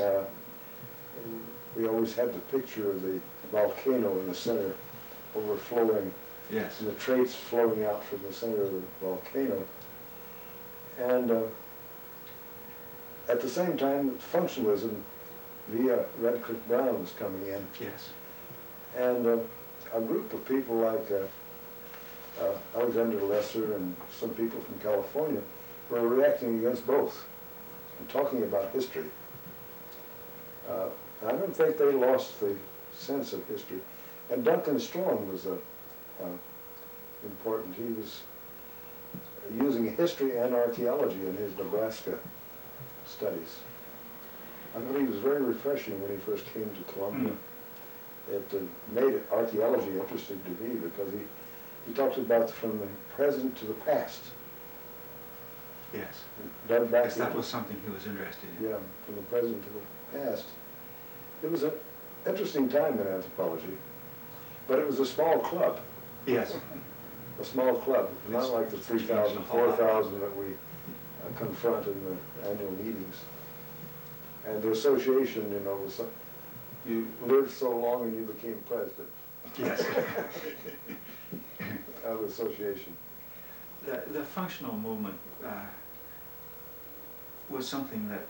We always had the picture of the volcano in the center overflowing. Yes. And the traits flowing out from the center of the volcano. And at the same time, functionalism via Redcliffe Brown was coming in. Yes. And a group of people like Alexander Lesser and some people from California were reacting against both and talking about history. I don't think they lost the sense of history. And Duncan Strong was important. He was using history and archaeology in his Nebraska studies. I thought he was very refreshing when he first came to Columbia. It made archaeology interesting to me because he talks about from the present to the past. Yes. Done back Yes, that was something he was interested in. Yeah, from the present to the past. It was an interesting time in anthropology, but it was a small club. Yes. A small club, not like the 3,000, 4,000 that we confront in the annual meetings. And the association, you know, was you lived so long and you became president. Yes. Of the association. The functional movement was something that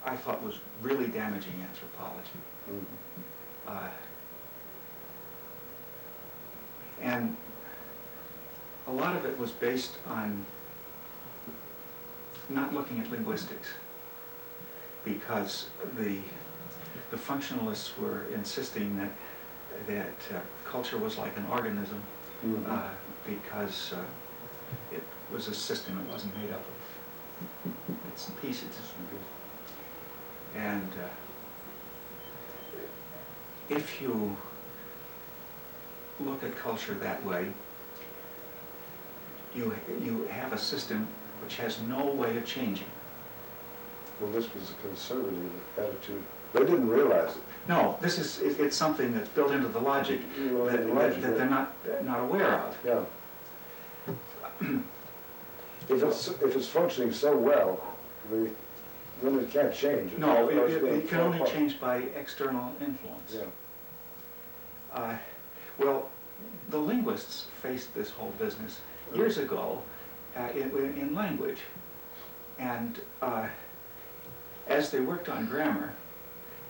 I thought was really damaging anthropology. And a lot of it was based on not looking at linguistics, because the functionalists were insisting that culture was like an organism, because it was a system. It wasn't made up of bits and pieces. And if you look at culture that way, you have a system which has no way of changing. Well, this was a conservative attitude. They didn't realize it. No, it's something that's built into the logic that they're not aware of. Yeah. If it's functioning so well, then it can't change. No, it can only change by external influence. Yeah. Well, the linguists faced this whole business years ago in language, and as they worked on grammar,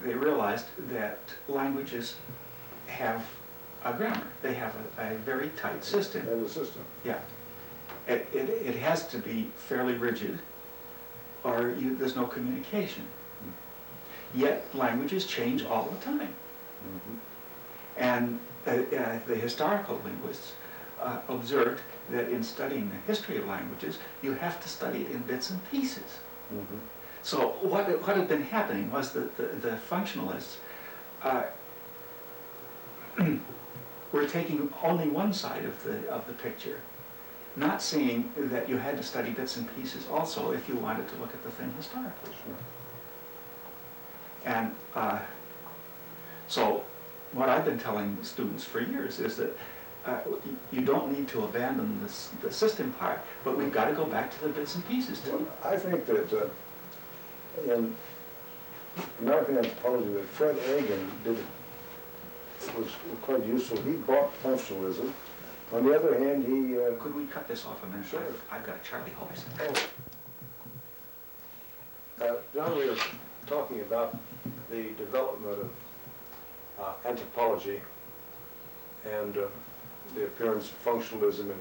they realized that languages have a grammar. They have a very tight system. They have a system. Yeah. It has to be fairly rigid, or there's no communication. Yet languages change all the time. And the historical linguists observed that in studying the history of languages, you have to study it in bits and pieces. So what had been happening was that the functionalists were taking only one side of the picture not seeing that you had to study bits and pieces also if you wanted to look at the thing historically. And so what I've been telling students for years is that you don't need to abandon the system part, but we've got to go back to the bits and pieces too. Well, I think that in American anthropology, that Fred Hagen was quite useful. He brought functionalism. On the other hand, he... Could we cut this off a minute? Sure. I've got a Charlie horse. John, we were talking about the development of anthropology and the appearance of functionalism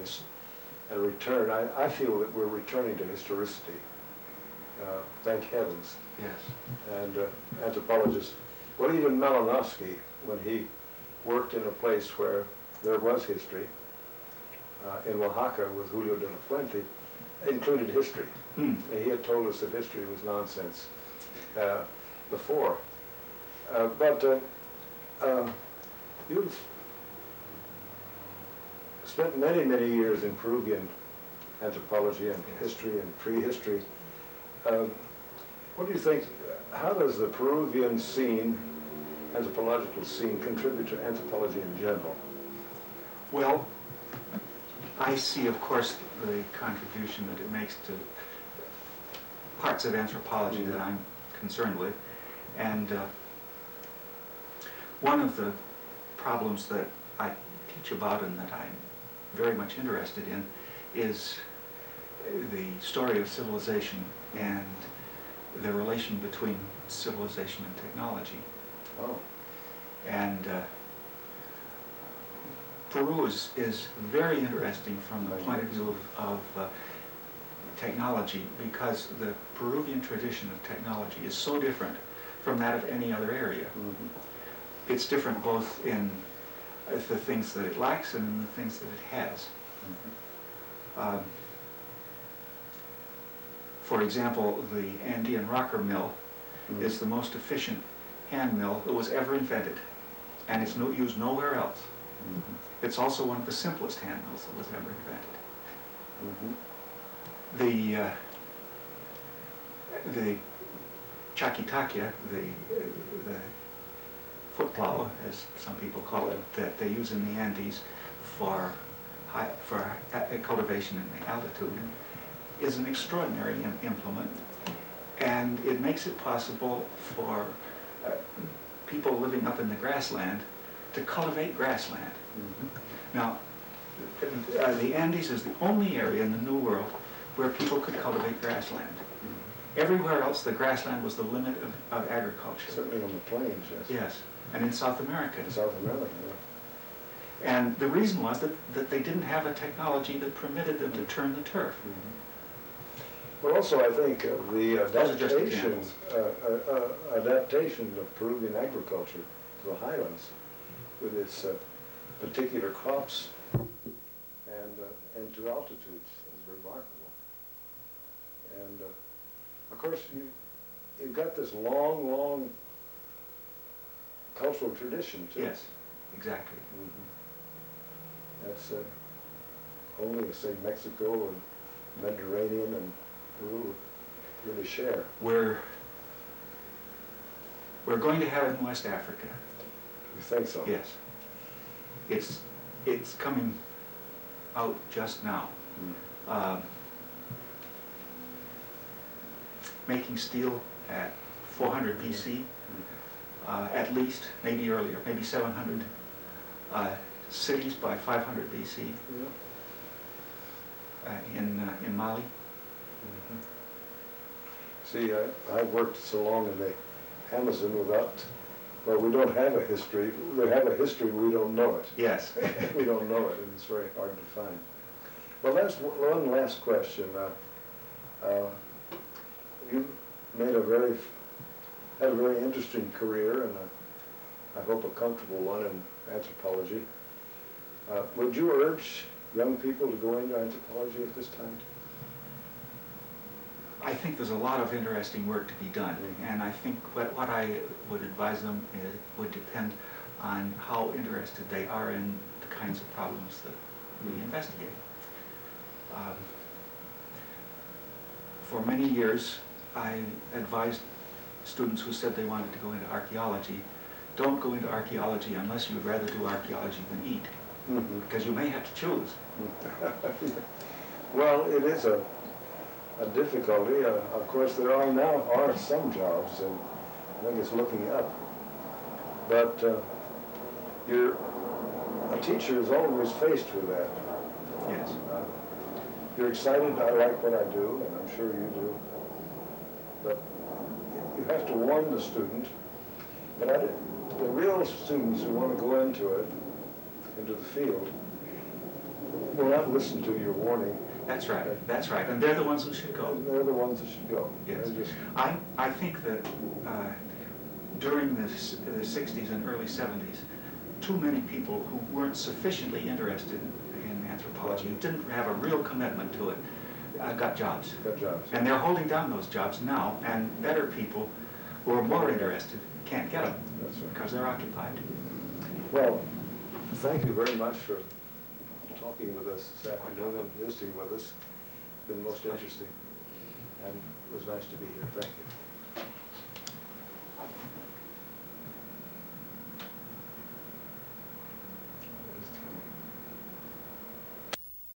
and return. I feel that we're returning to historicity. Thank heavens. Yes. And anthropologists, well, even Malinowski, when he worked in a place where there was history, in Oaxaca with Julio de la Fuente, included history. He had told us that history was nonsense before. But you've spent many, many years in Peruvian anthropology and history and prehistory. What do you think, how does the Peruvian scene, anthropological scene, contribute to anthropology in general? Well, I see, of course, the contribution that it makes to parts of anthropology that I'm concerned with. And one of the problems that I teach about and that I'm very much interested in is the story of civilization and the relation between civilization and technology. Oh. And Peru is very interesting from the point of view of technology, because the Peruvian tradition of technology is so different from that of any other area. Mm-hmm. It's different both in the things that it lacks and in the things that it has. Mm-hmm. For example, the Andean rocker mill is the most efficient hand mill that was ever invented, and it's used nowhere else. Mm-hmm. It's also one of the simplest hand mills that was ever invented. Mm-hmm. The chaquitaquia, the foot plow, as some people call it, that they use in the Andes for cultivation in the altitude, is an extraordinary implement, and it makes it possible for people living up in the grassland to cultivate grassland. Mm-hmm. Now, the Andes is the only area in the New World where people could cultivate grassland. Mm-hmm. Everywhere else, the grassland was the limit of agriculture. Certainly on the plains, yes. Yes, and in South America. In South America, yeah. And the reason was that they didn't have a technology that permitted them to turn the turf. Mm-hmm. Well, also, I think the adaptation of Peruvian agriculture to the highlands with its particular crops and to altitudes is remarkable. And of course, you've got this long, long cultural tradition too. Yes, exactly. Mm-hmm. That's only, say, Mexico and Mediterranean and Peru really share. We're going to have it in West Africa. You think so? Yes. It's coming out just now. Making steel at 400 BC, at least, maybe earlier, maybe 700. Cities by 500 BC in Mali. Mm-hmm. See, I've worked so long in the Amazon without, well, we don't have a history. We have a history, we don't know it. Yes. We don't know it, and it's very hard to find. Well, that's one last question. You made had a very interesting career, and I hope a comfortable one in anthropology. Would you urge young people to go into anthropology at this time? I think there's a lot of interesting work to be done, and I think what I would advise them would depend on how interested they are in the kinds of problems that we investigate. For many years, I advised students who said they wanted to go into archaeology, don't go into archaeology unless you'd rather do archaeology than eat, because you may have to choose. Well, it is a difficulty. Of course, there are some jobs, and I think it's looking up. But a teacher is always faced with that. Yes. You're excited, I like what I do, and I'm sure you do. But you have to warn the student. But the real students who want to go into the field, will not listen to your warning. That's right, that's right. And they're the ones who should go. They're the ones that should go. Yes. I think that during the 60s and early 70s, too many people who weren't sufficiently interested in anthropology, who didn't have a real commitment to it, got jobs. And they're holding down those jobs now, and better people who are more interested can't get them. That's right. Because they're occupied. Well, thank you very much for talking with us this afternoon and visiting with us. It's been most interesting, and it was nice to be here. Thank you.